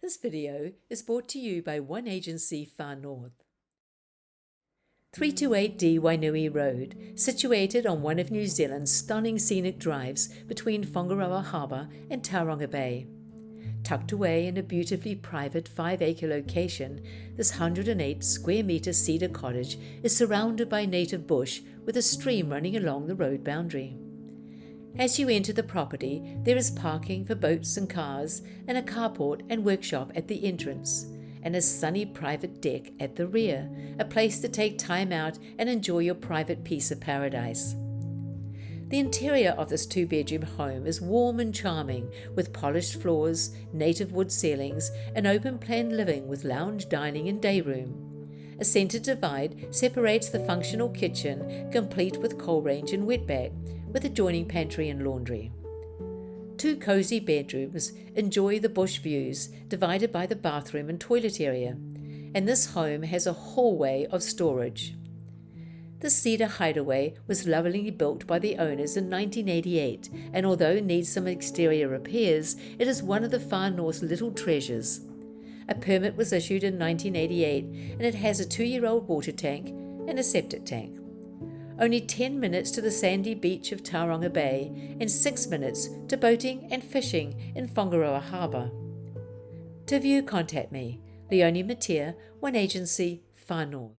This video is brought to you by One Agency Far North. 328D Wainui Road, situated on one of New Zealand's stunning scenic drives between Whangaroa Harbour and Tauranga Bay. Tucked away in a beautifully private 5-acre location, this 108 square metre cedar cottage is surrounded by native bush with a stream running along the road boundary. As you enter the property, there is parking for boats and cars, and a carport and workshop at the entrance, and a sunny private deck at the rear, a place to take time out and enjoy your private piece of paradise. The interior of this 2-bedroom home is warm and charming, with polished floors, native wood ceilings, and open-plan living with lounge dining and day room. A centre divide separates the functional kitchen, complete with coal range and wetback, with adjoining pantry and laundry. 2 cosy bedrooms enjoy the bush views, divided by the bathroom and toilet area, and this home has a hallway of storage. The cedar hideaway was lovingly built by the owners in 1988, and although it needs some exterior repairs, it is one of the Far North's little treasures. A permit was issued in 1988, and it has a 2-year-old water tank and a septic tank. Only 10 minutes to the sandy beach of Tauranga Bay and 6 minutes to boating and fishing in Whangaroa Harbour. To view, contact me, Leonie, One Agency, Far North.